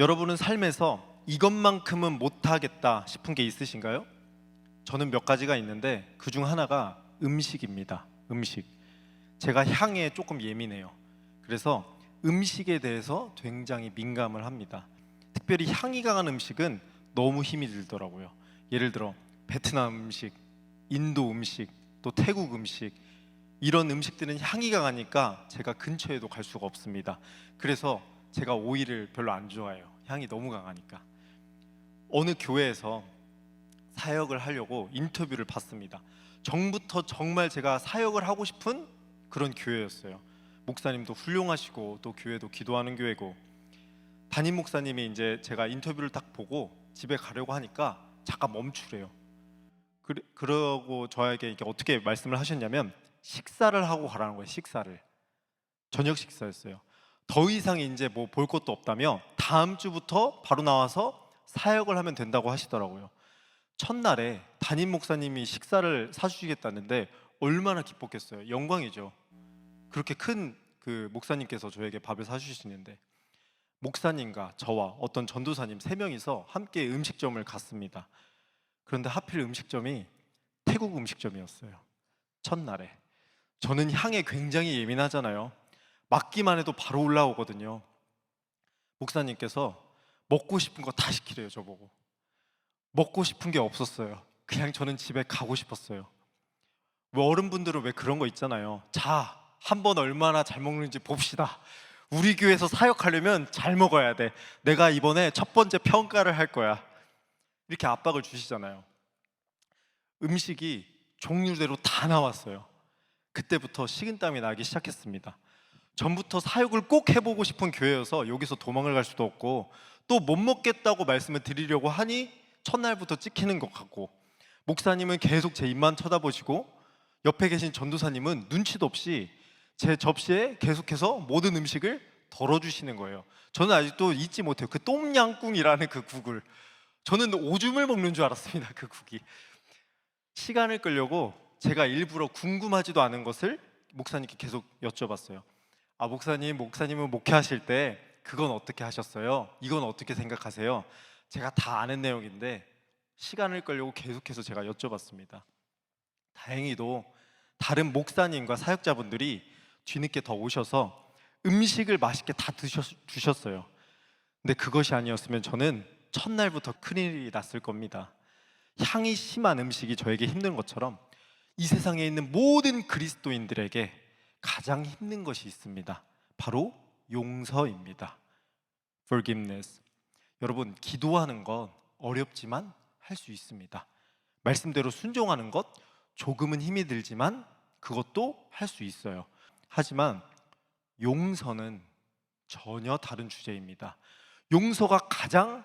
여러분은 삶에서 이것만큼은 못하겠다 싶은 게 있으신가요? 저는 몇 가지가 있는데 그 중 하나가 음식입니다. 음식. 제가 향에 조금 예민해요. 그래서 음식에 대해서 굉장히 민감을 합니다. 특별히 향이 강한 음식은 너무 힘이 들더라고요. 예를 들어 베트남 음식, 인도 음식, 또 태국 음식, 이런 음식들은 향이 강하니까 제가 근처에도 갈 수가 없습니다. 그래서 제가 오이를 별로 안 좋아해요. 향이 너무 강하니까. 어느 교회에서 사역을 하려고 인터뷰를 받습니다. 전부터 정말 제가 사역을 하고 싶은 그런 교회였어요. 목사님도 훌륭하시고 또 교회도 기도하는 교회고, 담임 목사님이 이제 제가 인터뷰를 딱 보고 집에 가려고 하니까 잠깐 멈추래요. 그러고 저에게 이렇게 어떻게 말씀을 하셨냐면 식사를 하고 가라는 거예요. 식사를. 저녁 식사였어요. 더 이상 이제 뭐 볼 것도 없다며 다음 주부터 바로 나와서 사역을 하면 된다고 하시더라고요. 첫날에 담임 목사님이 식사를 사주시겠다는데 얼마나 기뻤겠어요. 영광이죠. 그렇게 큰 그 목사님께서 저에게 밥을 사주시는데, 목사님과 저와 어떤 전도사님 3명이서 함께 음식점을 갔습니다. 그런데 하필 음식점이 태국 음식점이었어요. 첫날에. 저는 향에 굉장히 예민하잖아요. 맡기만 해도 바로 올라오거든요. 목사님께서 먹고 싶은 거 다 시키래요. 저보고. 먹고 싶은 게 없었어요. 그냥 저는 집에 가고 싶었어요. 왜 어른분들은 왜 그런 거 있잖아요. 자, 한번 얼마나 잘 먹는지 봅시다. 우리 교회에서 사역하려면 잘 먹어야 돼. 내가 이번에 첫 번째 평가를 할 거야. 이렇게 압박을 주시잖아요. 음식이 종류대로 다 나왔어요. 그때부터 식은땀이 나기 시작했습니다. 전부터 사역을 꼭 해보고 싶은 교회여서 여기서 도망을 갈 수도 없고, 또 못 먹겠다고 말씀을 드리려고 하니 첫날부터 찍히는 것 같고, 목사님은 계속 제 입만 쳐다보시고 옆에 계신 전도사님은 눈치도 없이 제 접시에 계속해서 모든 음식을 덜어주시는 거예요. 저는 아직도 잊지 못해요. 그 똠양꿍이라는 그 국을. 저는 오줌을 먹는 줄 알았습니다. 그 국이. 시간을 끌려고 제가 일부러 궁금하지도 않은 것을 목사님께 계속 여쭤봤어요. 아, 목사님은 목회하실 때 그건 어떻게 하셨어요? 이건 어떻게 생각하세요? 제가 다 아는 내용인데 시간을 끌려고 계속해서 제가 여쭤봤습니다. 다행히도 다른 목사님과 사역자분들이 뒤늦게 더 오셔서 음식을 맛있게 다 주셨어요. 근데 그것이 아니었으면 저는 첫날부터 큰일이 났을 겁니다. 향이 심한 음식이 저에게 힘든 것처럼 이 세상에 있는 모든 그리스도인들에게 가장 힘든 것이 있습니다. 바로 용서입니다. Forgiveness. 여러분, 기도하는 건 어렵지만 할 수 있습니다. 말씀대로 순종하는 것, 조금은 힘이 들지만 그것도 할 수 있어요. 하지만 용서는 전혀 다른 주제입니다. 용서가 가장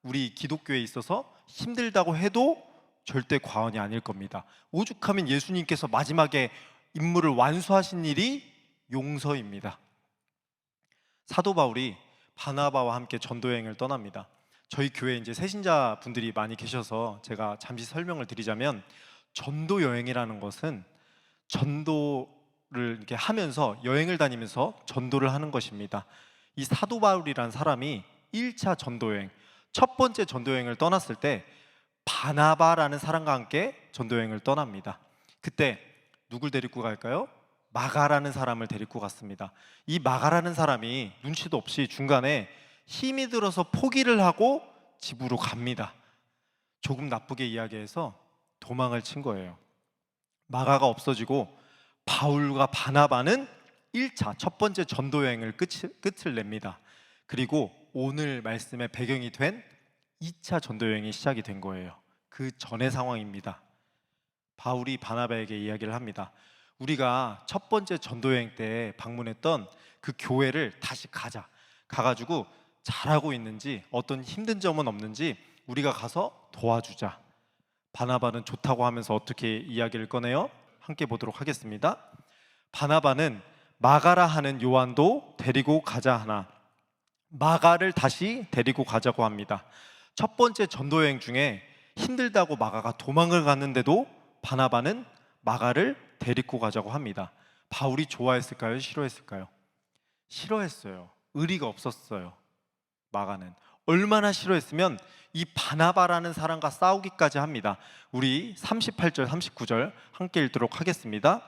우리 기독교에 있어서 힘들다고 해도 절대 과언이 아닐 겁니다. 오죽하면 예수님께서 마지막에 임무를 완수하신 일이 용서입니다. 사도 바울이 바나바와 함께 전도여행을 떠납니다. 저희 교회에 이제 새신자 분들이 많이 계셔서 제가 잠시 설명을 드리자면, 전도 여행이라는 것은 전도를 이렇게 하면서 여행을 다니면서 전도를 하는 것입니다. 이 사도 바울이라는 사람이 1차 전도 여행, 첫 번째 전도 여행을 떠났을 때 바나바라는 사람과 함께 전도 여행을 떠납니다. 그때 누굴 데리고 갈까요? 마가라는 사람을 데리고 갔습니다. 이 마가라는 사람이 눈치도 없이 중간에 힘이 들어서 포기를 하고 집으로 갑니다. 조금 나쁘게 이야기해서 도망을 친 거예요. 마가가 없어지고 바울과 바나바는 1차 첫 번째 전도 여행을 끝을 냅니다. 그리고 오늘 말씀의 배경이 된 2차 전도 여행이 시작이 된 거예요. 그 전의 상황입니다. 바울이 바나바에게 이야기를 합니다. 우리가 첫 번째 전도 여행 때 방문했던 그 교회를 다시 가자. 가가지고 잘하고 있는지, 어떤 힘든 점은 없는지 우리가 가서 도와주자. 바나바는 좋다고 하면서 어떻게 이야기를 꺼내요? 함께 보도록 하겠습니다. 바나바는 마가라 하는 요한도 데리고 가자 하나 마가를 다시 데리고 가자고 합니다. 첫 번째 전도 여행 중에 힘들다고 마가가 도망을 갔는데도 바나바는 마가를 데리고 가자고 합니다. 바울이 좋아했을까요? 싫어했을까요? 싫어했어요. 의리가 없었어요. 마가는 얼마나 싫어했으면 이 바나바라는 사람과 싸우기까지 합니다. 우리 38절 39절 함께 읽도록 하겠습니다.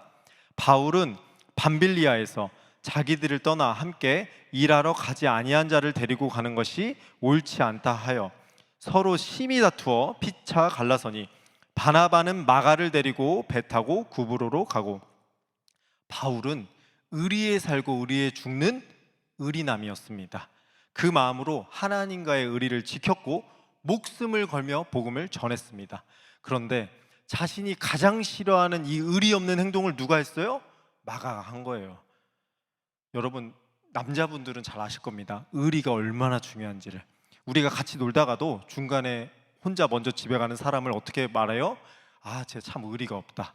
바울은 밤빌리아에서 자기들을 떠나 함께 일하러 가지 아니한 자를 데리고 가는 것이 옳지 않다 하여 서로 심히 다투어 피차 갈라서니 바나바는 마가를 데리고 배 타고 구브로로 가고 바울은 의리에 살고 의리에 죽는 의리남이었습니다. 그 마음으로 하나님과의 의리를 지켰고 목숨을 걸며 복음을 전했습니다. 그런데 자신이 가장 싫어하는 이 의리 없는 행동을 누가 했어요? 마가가 한 거예요. 여러분, 남자분들은 잘 아실 겁니다. 의리가 얼마나 중요한지를. 우리가 같이 놀다가도 중간에 혼자 먼저 집에 가는 사람을 어떻게 말해요? 아, 쟤 참 의리가 없다.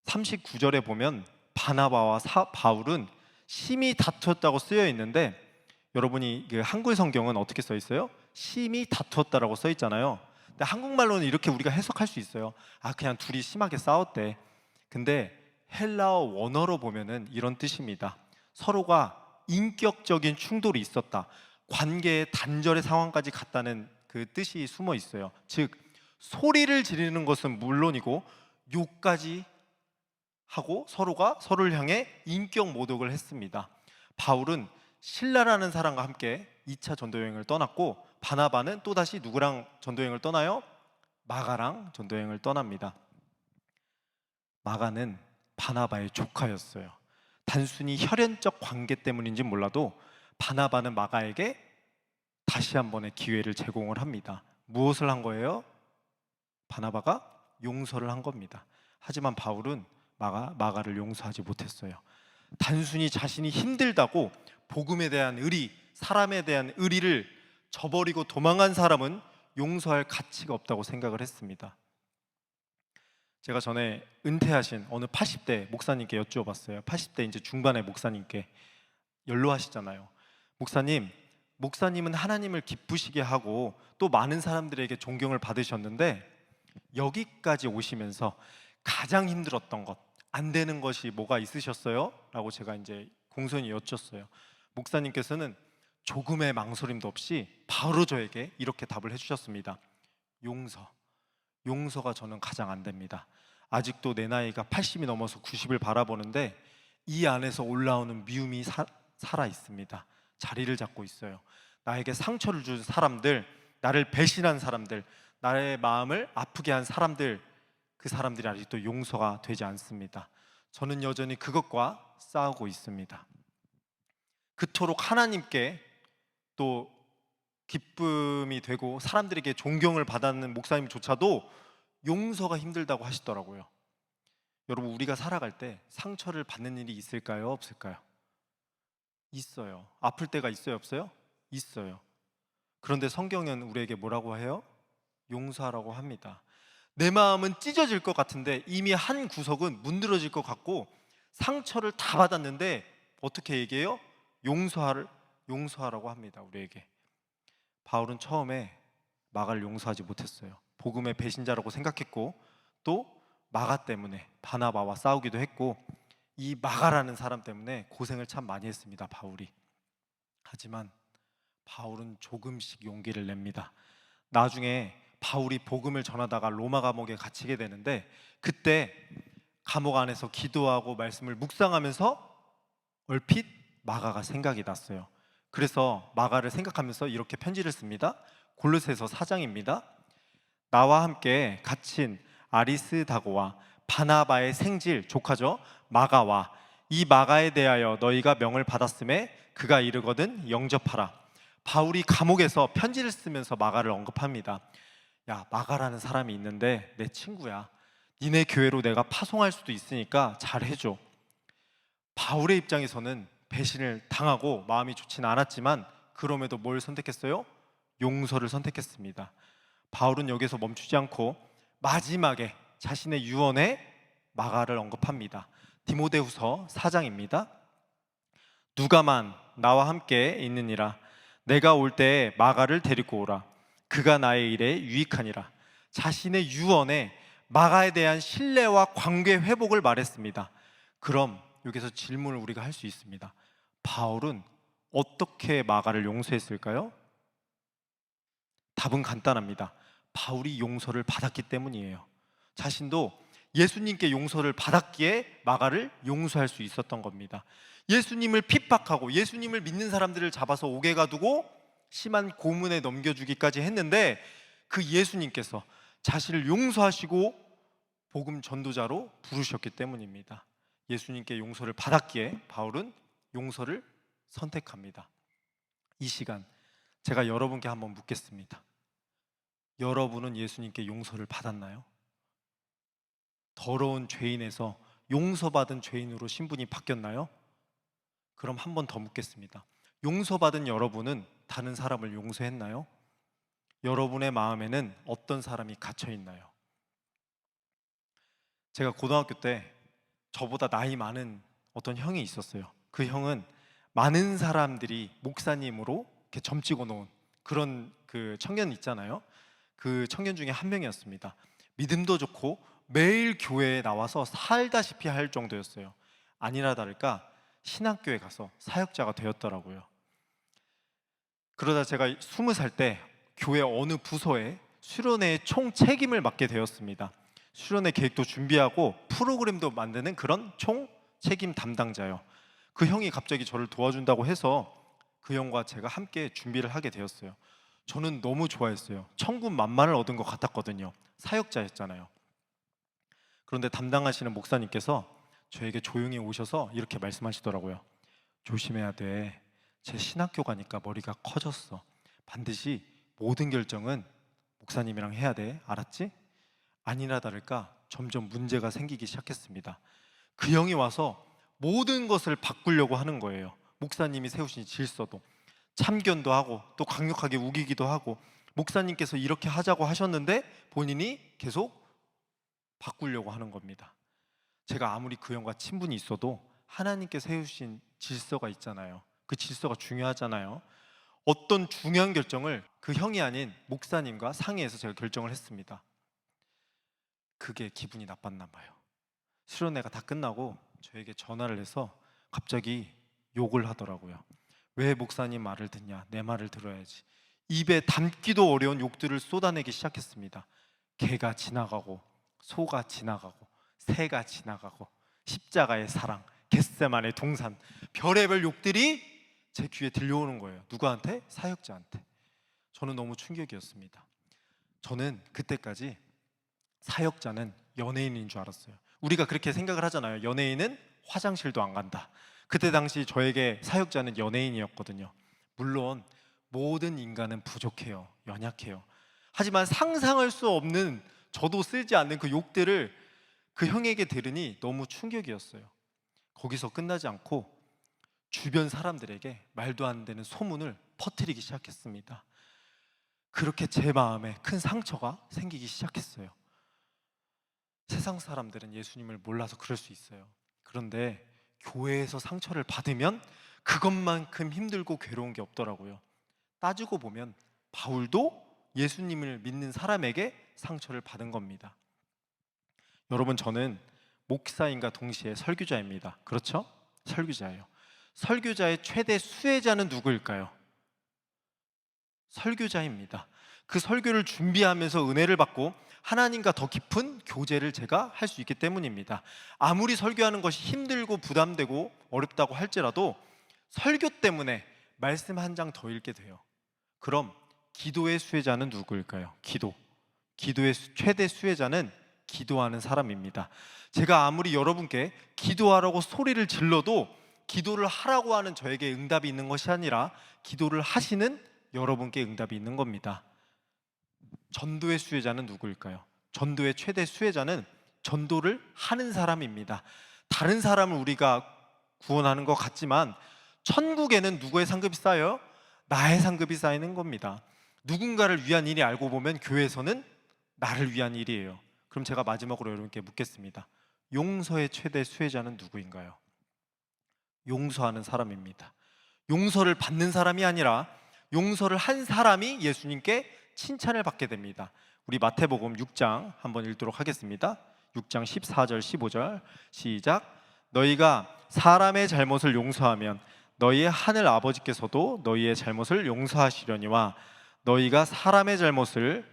39절에 보면 바나바와 바울은 심히 다투었다고 쓰여 있는데, 여러분이 그 한글 성경은 어떻게 써 있어요? 심히 다투었다라고 써 있잖아요. 근데 한국말로는 이렇게 우리가 해석할 수 있어요. 아, 그냥 둘이 심하게 싸웠대. 근데 헬라어 원어로 보면은 이런 뜻입니다. 서로가 인격적인 충돌이 있었다. 관계의 단절의 상황까지 갔다는 그 뜻이 숨어 있어요. 즉 소리를 지르는 것은 물론이고 욕까지 하고 서로가 서로를 향해 인격 모독을 했습니다. 바울은 실라라는 사람과 함께 2차 전도여행을 떠났고 바나바는 또다시 누구랑 전도여행을 떠나요? 마가랑 전도여행을 떠납니다. 마가는 바나바의 조카였어요. 단순히 혈연적 관계 때문인지 몰라도 바나바는 마가에게 다시 한 번의 기회를 제공을 합니다. 무엇을 한 거예요? 바나바가 용서를 한 겁니다. 하지만 바울은 마가를 용서하지 못했어요. 단순히 자신이 힘들다고 복음에 대한 의리, 사람에 대한 의리를 저버리고 도망간 사람은 용서할 가치가 없다고 생각을 했습니다. 제가 전에 은퇴하신 어느 80대 목사님께 여쭈어봤어요. 80대 이제 중반의 목사님께. 연로하시잖아요. 목사님은 하나님을 기쁘시게 하고 또 많은 사람들에게 존경을 받으셨는데 여기까지 오시면서 가장 힘들었던 것, 안 되는 것이 뭐가 있으셨어요? 라고 제가 이제 공손히 여쭸어요. 목사님께서는 조금의 망설임도 없이 바로 저에게 이렇게 답을 해주셨습니다. 용서가 저는 가장 안 됩니다. 아직도 내 나이가 80이 넘어서 90을 바라보는데 이 안에서 올라오는 미움이 살아 있습니다. 자리를 잡고 있어요. 나에게 상처를 준 사람들, 나를 배신한 사람들, 나의 마음을 아프게 한 사람들, 그 사람들이 아직도 용서가 되지 않습니다. 저는 여전히 그것과 싸우고 있습니다. 그토록 하나님께 또 기쁨이 되고 사람들에게 존경을 받았는 목사님조차도 용서가 힘들다고 하시더라고요. 여러분, 우리가 살아갈 때 상처를 받는 일이 있을까요? 없을까요? 있어요. 아플 때가 있어요? 없어요? 있어요. 그런데 성경은 우리에게 뭐라고 해요? 용서하라고 합니다. 내 마음은 찢어질 것 같은데 이미 한 구석은 문드러질 것 같고 상처를 다 받았는데 어떻게 얘기해요? 용서하라고 합니다. 우리에게. 바울은 처음에 마가를 용서하지 못했어요. 복음의 배신자라고 생각했고 또 마가 때문에 바나바와 싸우기도 했고 이 마가라는 사람 때문에 고생을 참 많이 했습니다. 바울이. 하지만 바울은 조금씩 용기를 냅니다. 나중에 바울이 복음을 전하다가 로마 감옥에 갇히게 되는데 그때 감옥 안에서 기도하고 말씀을 묵상하면서 얼핏 마가가 생각이 났어요. 그래서 마가를 생각하면서 이렇게 편지를 씁니다. 골로새서 4장입니다. 나와 함께 갇힌 아리스다고와 바나바의 생질 조카죠, 마가와 이 마가에 대하여 너희가 명을 받았음에 그가 이르거든 영접하라. 바울이 감옥에서 편지를 쓰면서 마가를 언급합니다. 야, 마가라는 사람이 있는데 내 친구야. 니네 교회로 내가 파송할 수도 있으니까 잘 해줘. 바울의 입장에서는 배신을 당하고 마음이 좋지는 않았지만 그럼에도 뭘 선택했어요? 용서를 선택했습니다. 바울은 여기서 멈추지 않고 마지막에 자신의 유언에 마가를 언급합니다. 디모데후서 4장입니다. 누가만 나와 함께 있느니라. 내가 올 때에 마가를 데리고 오라. 그가 나의 일에 유익하니라. 자신의 유언에 마가에 대한 신뢰와 관계 회복을 말했습니다. 그럼 여기서 질문을 우리가 할 수 있습니다. 바울은 어떻게 마가를 용서했을까요? 답은 간단합니다. 바울이 용서를 받았기 때문이에요. 자신도 예수님께 용서를 받았기에 마가를 용서할 수 있었던 겁니다. 예수님을 핍박하고 예수님을 믿는 사람들을 잡아서 옥에 가두고 심한 고문에 넘겨주기까지 했는데 그 예수님께서 자신을 용서하시고 복음 전도자로 부르셨기 때문입니다. 예수님께 용서를 받았기에 바울은 용서를 선택합니다. 이 시간 제가 여러분께 한번 묻겠습니다. 여러분은 예수님께 용서를 받았나요? 더러운 죄인에서 용서받은 죄인으로 신분이 바뀌었나요? 그럼 한 번 더 묻겠습니다. 용서받은 여러분은 다른 사람을 용서했나요? 여러분의 마음에는 어떤 사람이 갇혀 있나요? 제가 고등학교 때 저보다 나이 많은 어떤 형이 있었어요. 그 형은 많은 사람들이 목사님으로 이렇게 점 찍어 놓은 그런 그 청년 있잖아요. 그 청년 중에 한 명이었습니다. 믿음도 좋고 매일 교회에 나와서 살다시피 할 정도였어요. 아니나 다를까 신학교에 가서 사역자가 되었더라고요. 그러다 제가 20살 때 교회 어느 부서에 수련회의 총 책임을 맡게 되었습니다. 수련회 계획도 준비하고 프로그램도 만드는 그런 총 책임 담당자요. 그 형이 갑자기 저를 도와준다고 해서 그 형과 제가 함께 준비를 하게 되었어요. 저는 너무 좋아했어요. 천군 만마를 얻은 것 같았거든요. 사역자였잖아요. 그런데 담당하시는 목사님께서 저에게 조용히 오셔서 이렇게 말씀하시더라고요. 조심해야 돼. 제 신학교 가니까 머리가 커졌어. 반드시 모든 결정은 목사님이랑 해야 돼. 알았지? 아니나 다를까 점점 문제가 생기기 시작했습니다. 그 형이 와서 모든 것을 바꾸려고 하는 거예요. 목사님이 세우신 질서도 참견도 하고 또 강력하게 우기기도 하고 목사님께서 이렇게 하자고 하셨는데 본인이 계속 바꾸려고 하는 겁니다. 제가 아무리 그 형과 친분이 있어도 하나님께 세우신 질서가 있잖아요. 그 질서가 중요하잖아요. 어떤 중요한 결정을 그 형이 아닌 목사님과 상의해서 제가 결정을 했습니다. 그게 기분이 나빴나 봐요. 수련회가 다 끝나고 저에게 전화를 해서 갑자기 욕을 하더라고요. 왜 목사님 말을 듣냐? 내 말을 들어야지. 입에 담기도 어려운 욕들을 쏟아내기 시작했습니다. 개가 지나가고 소가 지나가고 새가 지나가고 십자가의 사랑, 겟세마네 동산, 별의별 욕들이 제 귀에 들려오는 거예요. 누구한테? 사역자한테. 저는 너무 충격이었습니다. 저는 그때까지 사역자는 연예인인 줄 알았어요. 우리가 그렇게 생각을 하잖아요. 연예인은 화장실도 안 간다. 그때 당시 저에게 사역자는 연예인이었거든요. 물론 모든 인간은 부족해요. 연약해요. 하지만 상상할 수 없는, 저도 쓰지 않는 그 욕들을 그 형에게 들으니 너무 충격이었어요. 거기서 끝나지 않고 주변 사람들에게 말도 안 되는 소문을 퍼뜨리기 시작했습니다. 그렇게 제 마음에 큰 상처가 생기기 시작했어요. 세상 사람들은 예수님을 몰라서 그럴 수 있어요. 그런데 교회에서 상처를 받으면 그것만큼 힘들고 괴로운 게 없더라고요. 따지고 보면 바울도 예수님을 믿는 사람에게 상처를 받은 겁니다. 여러분, 저는 목사인과 동시에 설교자입니다. 그렇죠? 설교자예요. 설교자의 최대 수혜자는 누구일까요? 설교자입니다. 그 설교를 준비하면서 은혜를 받고 하나님과 더 깊은 교제를 제가 할 수 있기 때문입니다. 아무리 설교하는 것이 힘들고 부담되고 어렵다고 할지라도 설교 때문에 말씀 한 장 더 읽게 돼요. 그럼 기도의 수혜자는 누구일까요? 기도의 최대 수혜자는 기도하는 사람입니다. 제가 아무리 여러분께 기도하라고 소리를 질러도 기도를 하라고 하는 저에게 응답이 있는 것이 아니라 기도를 하시는 여러분께 응답이 있는 겁니다. 전도의 수혜자는 누구일까요? 전도의 최대 수혜자는 전도를 하는 사람입니다. 다른 사람을 우리가 구원하는 것 같지만 천국에는 누구의 상급이 쌓여요? 나의 상급이 쌓이는 겁니다. 누군가를 위한 일이 알고 보면 교회에서는 나를 위한 일이에요. 그럼 제가 마지막으로 여러분께 묻겠습니다. 용서의 최대 수혜자는 누구인가요? 용서하는 사람입니다. 용서를 받는 사람이 아니라 용서를 한 사람이 예수님께 칭찬을 받게 됩니다. 우리 마태복음 6장 한번 읽도록 하겠습니다. 6장 14절 15절 시작. 너희가 사람의 잘못을 용서하면 너희의 하늘 아버지께서도 너희의 잘못을 용서하시려니와 너희가 사람의 잘못을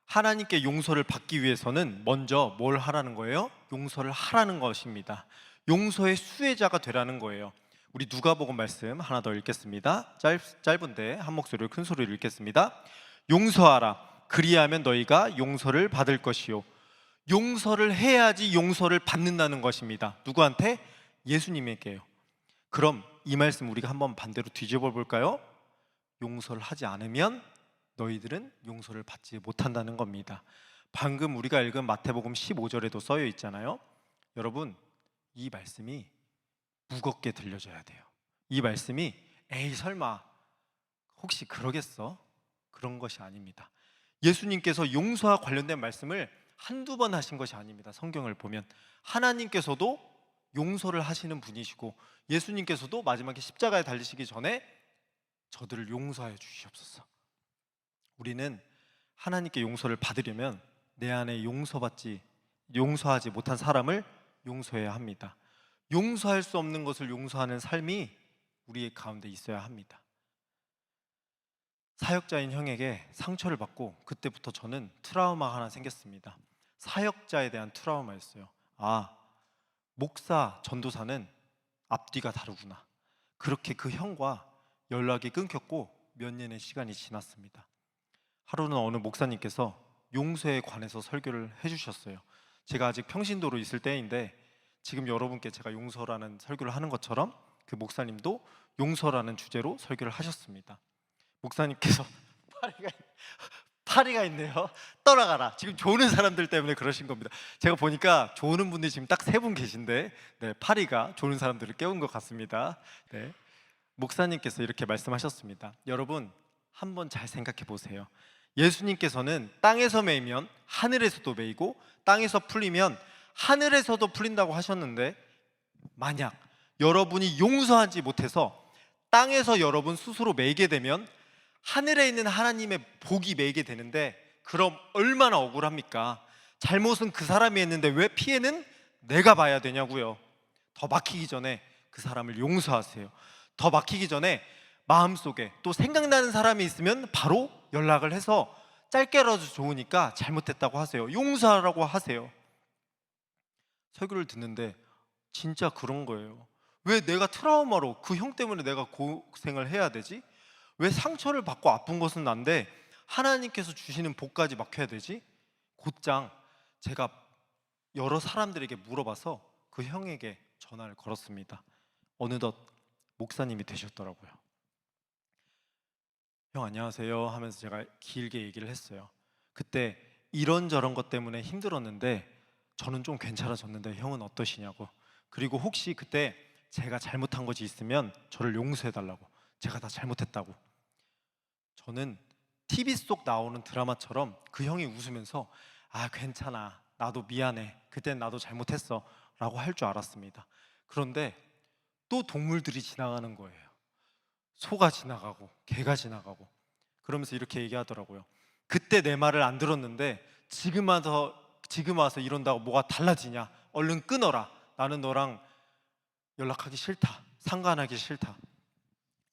하나님께 용서를 받기 위해서는 먼저 뭘 하라는 거예요? 용서를 하라는 것입니다. 용서의 수혜자가 되라는 거예요. 우리 누가복음 말씀 하나 더 읽겠습니다. 짧은데 한 목소리로 큰 소리로 읽겠습니다. 용서하라. 그리하면 너희가 용서를 받을 것이요. 용서를 해야지 용서를 받는다는 것입니다. 누구한테? 예수님에게요. 그럼 이 말씀 우리가 한번 반대로 뒤집어 볼까요? 용서를 하지 않으면 너희들은 용서를 받지 못한다는 겁니다. 방금 우리가 읽은 마태복음 15절에도 써여 있잖아요. 여러분, 이 말씀이 무겁게 들려져야 돼요. 이 말씀이 에이 설마 혹시 그러겠어? 그런 것이 아닙니다. 예수님께서 용서와 관련된 말씀을 한두 번 하신 것이 아닙니다. 성경을 보면 하나님께서도 용서를 하시는 분이시고 예수님께서도 마지막에 십자가에 달리시기 전에 저들을 용서하여 주시옵소서. 우리는 하나님께 용서를 받으려면 내 안에 용서하지 못한 사람을 용서해야 합니다. 용서할 수 없는 것을 용서하는 삶이 우리의 가운데 있어야 합니다. 사역자인 형에게 상처를 받고 그때부터 저는 트라우마가 하나 생겼습니다. 사역자에 대한 트라우마였어요. 아, 목사, 전도사는 앞뒤가 다르구나. 그렇게 그 형과 연락이 끊겼고 몇 년의 시간이 지났습니다. 하루는 어느 목사님께서 용서에 관해서 설교를 해주셨어요. 제가 아직 평신도로 있을 때인데 지금 여러분께 제가 용서라는 설교를 하는 것처럼 그 목사님도 용서라는 주제로 설교를 하셨습니다. 목사님께서 파리가 있네요. 떠나가라. 지금 조는 사람들 때문에 그러신 겁니다. 제가 보니까 조는 분들이 지금 딱 3분 계신데 네, 파리가 조는 사람들을 깨운 것 같습니다. 네. 목사님께서 이렇게 말씀하셨습니다. 여러분 한번 잘 생각해 보세요. 예수님께서는 땅에서 매이면 하늘에서도 매이고 땅에서 풀리면 하늘에서도 풀린다고 하셨는데 만약 여러분이 용서하지 못해서 땅에서 여러분 스스로 매이게 되면 하늘에 있는 하나님의 복이 매이게 되는데 그럼 얼마나 억울합니까? 잘못은 그 사람이 했는데 왜 피해는 내가 봐야 되냐고요. 더 막히기 전에 그 사람을 용서하세요. 더 막히기 전에 마음속에 또 생각나는 사람이 있으면 바로 연락을 해서 짧게라도 좋으니까 잘못했다고 하세요. 용서하라고 하세요. 설교를 듣는데 진짜 그런 거예요. 왜 내가 트라우마로 그 형 때문에 내가 고생을 해야 되지? 왜 상처를 받고 아픈 것은 난데 하나님께서 주시는 복까지 막혀야 되지? 곧장 제가 여러 사람들에게 물어봐서 그 형에게 전화를 걸었습니다. 어느덧 목사님이 되셨더라고요. 형 안녕하세요 하면서 제가 길게 얘기를 했어요. 그때 이런저런 것 때문에 힘들었는데 저는 좀 괜찮아졌는데 형은 어떠시냐고. 그리고 혹시 그때 제가 잘못한 것이 있으면 저를 용서해달라고. 제가 다 잘못했다고. 저는 TV 속 나오는 드라마처럼 그 형이 웃으면서 아 괜찮아 나도 미안해 그땐 나도 잘못했어 라고 할 줄 알았습니다. 그런데 또 동물들이 지나가는 거예요. 소가 지나가고 개가 지나가고 그러면서 이렇게 얘기하더라고요. 그때 내 말을 안 들었는데 지금 와서 이런다고 뭐가 달라지냐. 얼른 끊어라. 나는 너랑 연락하기 싫다. 상관하기 싫다.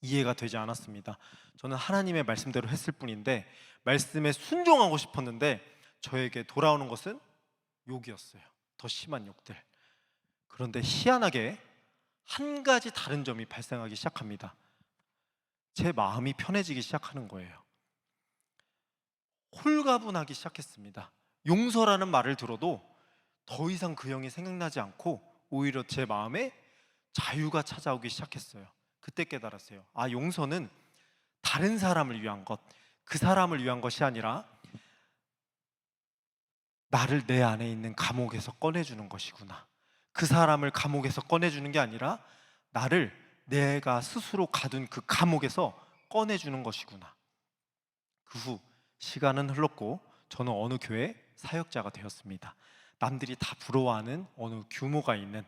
이해가 되지 않았습니다. 저는 하나님의 말씀대로 했을 뿐인데 말씀에 순종하고 싶었는데 저에게 돌아오는 것은 욕이었어요. 더 심한 욕들. 그런데 희한하게 한 가지 다른 점이 발생하기 시작합니다. 제 마음이 편해지기 시작하는 거예요. 홀가분하기 시작했습니다. 용서라는 말을 들어도 더 이상 그 형이 생각나지 않고 오히려 제 마음에 자유가 찾아오기 시작했어요. 그때 깨달았어요. 아, 용서는 다른 사람을 위한 것, 그 사람을 위한 것이 아니라 나를 내 안에 있는 감옥에서 꺼내주는 것이구나. 그 사람을 감옥에서 꺼내주는 게 아니라 나를 내가 스스로 가둔 그 감옥에서 꺼내주는 것이구나. 그 후 시간은 흘렀고 저는 어느 교회 사역자가 되었습니다. 남들이 다 부러워하는 어느 규모가 있는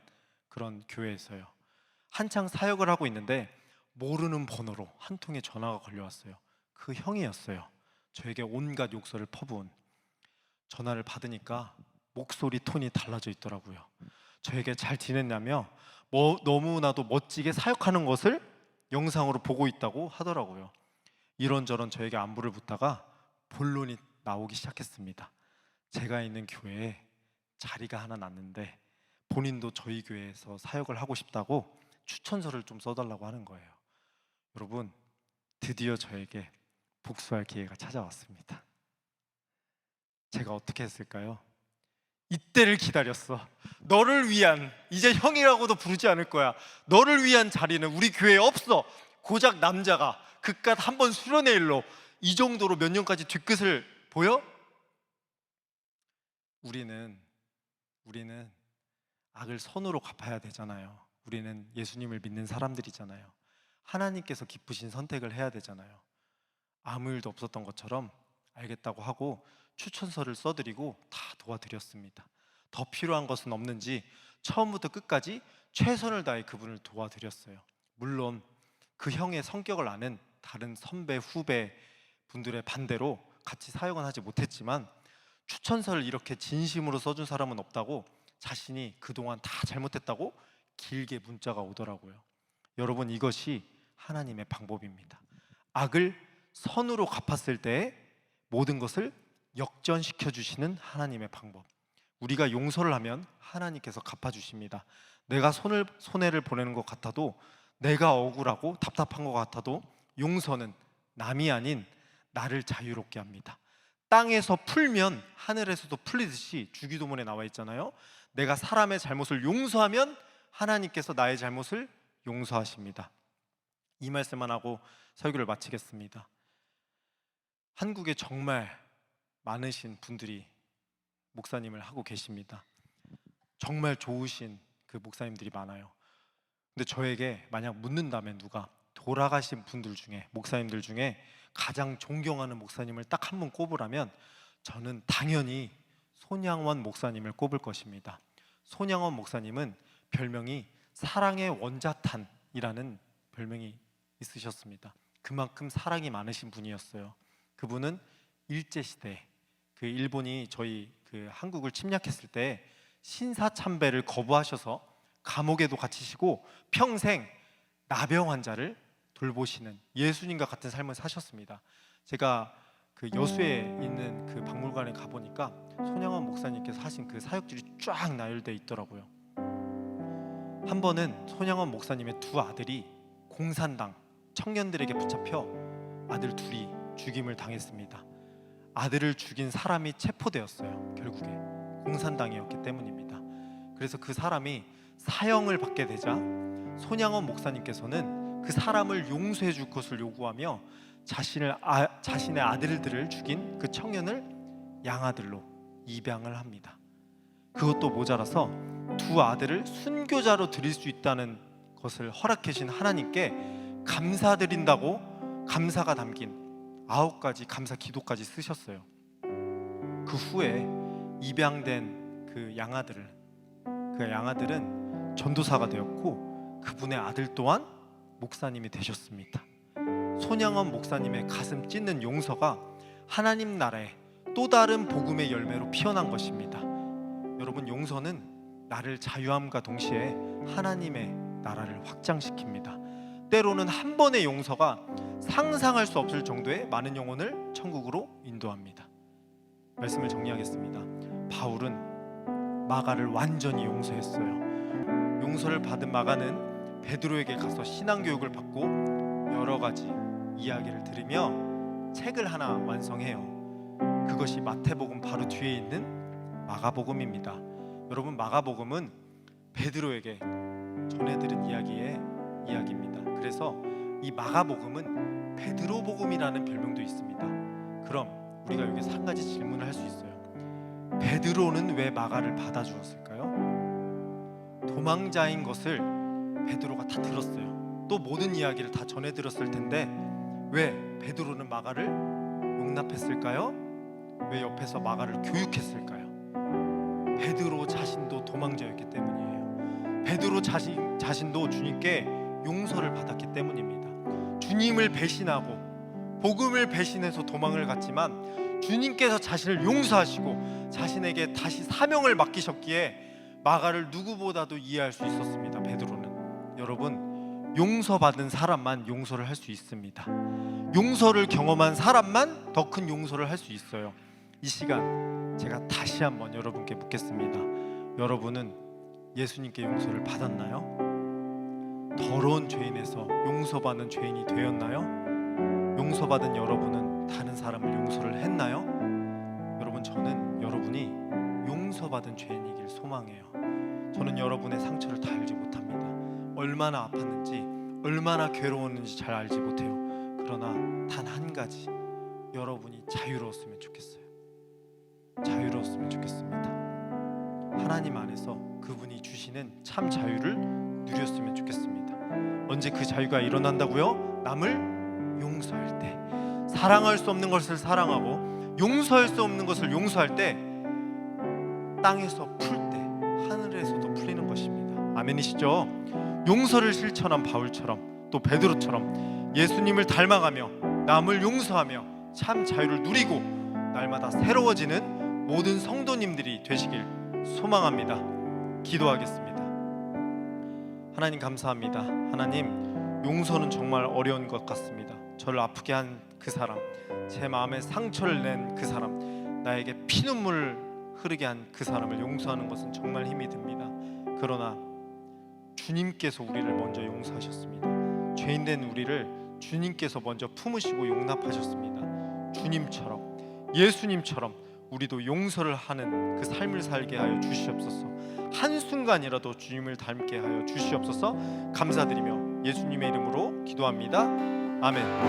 그런 교회에서요. 한창 사역을 하고 있는데 모르는 번호로 한 통의 전화가 걸려왔어요. 그 형이었어요. 저에게 온갖 욕설을 퍼부은. 전화를 받으니까 목소리 톤이 달라져 있더라고요. 저에게 잘 지냈냐며 너무나도 멋지게 사역하는 것을 영상으로 보고 있다고 하더라고요. 이런저런 저에게 안부를 묻다가 본론이 나오기 시작했습니다. 제가 있는 교회에 자리가 하나 났는데 본인도 저희 교회에서 사역을 하고 싶다고 추천서를 좀 써달라고 하는 거예요. 여러분, 드디어 저에게 복수할 기회가 찾아왔습니다. 제가 어떻게 했을까요? 이때를 기다렸어. 너를 위한, 이제 형이라고도 부르지 않을 거야. 너를 위한 자리는 우리 교회에 없어. 고작 남자가 그깟 한번 수련회 일로 이 정도로 몇 년까지 뒤끝을 보여? 우리는 악을 선으로 갚아야 되잖아요. 우리는 예수님을 믿는 사람들이잖아요. 하나님께서 기쁘신 선택을 해야 되잖아요. 아무 일도 없었던 것처럼 알겠다고 하고 추천서를 써드리고 다 도와드렸습니다. 더 필요한 것은 없는지 처음부터 끝까지 최선을 다해 그분을 도와드렸어요. 물론 그 형의 성격을 아는 다른 선배, 후배 분들의 반대로 같이 사역은 하지 못했지만 추천서를 이렇게 진심으로 써준 사람은 없다고, 자신이 그동안 다 잘못했다고 길게 문자가 오더라고요. 여러분, 이것이 하나님의 방법입니다. 악을 선으로 갚았을 때 모든 것을 역전시켜 주시는 하나님의 방법. 우리가 용서를 하면 하나님께서 갚아주십니다. 내가 손해를 보내는 것 같아도, 내가 억울하고 답답한 것 같아도 용서는 남이 아닌 나를 자유롭게 합니다. 땅에서 풀면 하늘에서도 풀리듯이 주기도문에 나와 있잖아요. 내가 사람의 잘못을 용서하면 하나님께서 나의 잘못을 용서하십니다. 이 말씀만 하고 설교를 마치겠습니다. 한국에 정말 많으신 분들이 목사님을 하고 계십니다. 정말 좋으신 그 목사님들이 많아요. 근데 저에게 만약 묻는다면, 누가 돌아가신 분들 중에, 목사님들 중에 가장 존경하는 목사님을 딱 한 분 꼽으라면 저는 당연히 손양원 목사님을 꼽을 것입니다. 손양원 목사님은 별명이 사랑의 원자탄이라는 별명이 있으셨습니다. 그만큼 사랑이 많으신 분이었어요. 그분은 일제시대, 그 일본이 저희 그 한국을 침략했을 때 신사참배를 거부하셔서 감옥에도 갇히시고 평생 나병 환자를 돌보시는 예수님과 같은 삶을 사셨습니다. 제가 그 여수에 있는 그 박물관에 가보니까 손양원 목사님께서 하신 그 사역들이 쫙 나열되어 있더라고요. 한 번은 손양원 목사님의 두 아들이 공산당 청년들에게 붙잡혀 아들 둘이 죽임을 당했습니다. 아들을 죽인 사람이 체포되었어요. 결국에 공산당이었기 때문입니다. 그래서 그 사람이 사형을 받게 되자 손양원 목사님께서는 그 사람을 용서해 줄 것을 요구하며 자신의 아들들을 죽인 그 청년을 양아들로 입양을 합니다. 그것도 모자라서 두 아들을 순교자로 드릴 수 있다는 것을 허락해 주신 하나님께 감사드린다고 감사가 담긴 9가지 감사 기도까지 쓰셨어요. 그 후에 입양된 그 양아들은 전도사가 되었고 그분의 아들 또한 목사님이 되셨습니다. 손양원 목사님의 가슴 찢는 용서가 하나님 나라의 또 다른 복음의 열매로 피어난 것입니다. 여러분, 용서는 나를 자유함과 동시에 하나님의 나라를 확장시킵니다. 때로는 한 번의 용서가 상상할 수 없을 정도의 많은 영혼을 천국으로 인도합니다. 말씀을 정리하겠습니다. 바울은 마가를 완전히 용서했어요. 용서를 받은 마가는 베드로에게 가서 신앙교육을 받고 여러 가지 이야기를 들으며 책을 하나 완성해요. 그것이 마태복음 바로 뒤에 있는 마가복음입니다. 여러분, 마가복음은 베드로에게 전해들은 이야기입니다. 그래서 이 마가복음은 베드로복음이라는 별명도 있습니다. 그럼 우리가 여기서 한 가지 질문을 할 수 있어요. 베드로는 왜 마가를 받아주었을까요? 도망자인 것을 베드로가 다 들었어요. 또 모든 이야기를 다 전해 들었을 텐데 왜 베드로는 마가를 용납했을까요? 왜 옆에서 마가를 교육했을까요? 베드로 자신도 도망자였기 때문이에요. 베드로 자신도 주님께 용서를 받았기 때문입니다. 주님을 배신하고 복음을 배신해서 도망을 갔지만 주님께서 자신을 용서하시고 자신에게 다시 사명을 맡기셨기에 마가를 누구보다도 이해할 수 있었습니다. 베드로는. 여러분, 용서받은 사람만 용서를 할 수 있습니다. 용서를 경험한 사람만 더 큰 용서를 할 수 있어요. 이 시간 제가 다시 한번 여러분께 묻겠습니다. 여러분은 예수님께 용서를 받았나요? 더러운 죄인에서 용서받는 죄인이 되었나요? 용서받은 여러분은 다른 사람을 용서를 했나요? 여러분, 저는 여러분이 용서받은 죄인이길 소망해요. 저는 여러분의 상처를 다 알지 못합니다. 얼마나 아팠는지, 얼마나 괴로웠는지 잘 알지 못해요. 그러나 단 한 가지, 여러분이 자유로웠으면 좋겠어요. 자유로웠으면 좋겠습니다. 하나님 안에서 그분이 주시는 참 자유를 누렸으면 좋겠습니다. 언제 그 자유가 일어난다고요? 남을 용서할 때, 사랑할 수 없는 것을 사랑하고 용서할 수 없는 것을 용서할 때, 땅에서 풀 때 하늘에서도 풀리는 것입니다. 아멘이시죠? 용서를 실천한 바울처럼, 또 베드로처럼 예수님을 닮아가며 남을 용서하며 참 자유를 누리고 날마다 새로워지는 모든 성도님들이 되시길 소망합니다. 기도하겠습니다. 하나님, 감사합니다. 하나님, 용서는 정말 어려운 것 같습니다. 저를 아프게 한 그 사람, 제 마음에 상처를 낸 그 사람, 나에게 피눈물 흐르게 한 그 사람을 용서하는 것은 정말 힘이 듭니다. 그러나 주님께서 우리를 먼저 용서하셨습니다. 죄인된 우리를 주님께서 먼저 품으시고 용납하셨습니다. 주님처럼, 예수님처럼 우리도 용서를 하는 그 삶을 살게 하여 주시옵소서. 한순간이라도 주님을 닮게 하여 주시옵소서. 감사드리며 예수님의 이름으로 기도합니다. 아멘.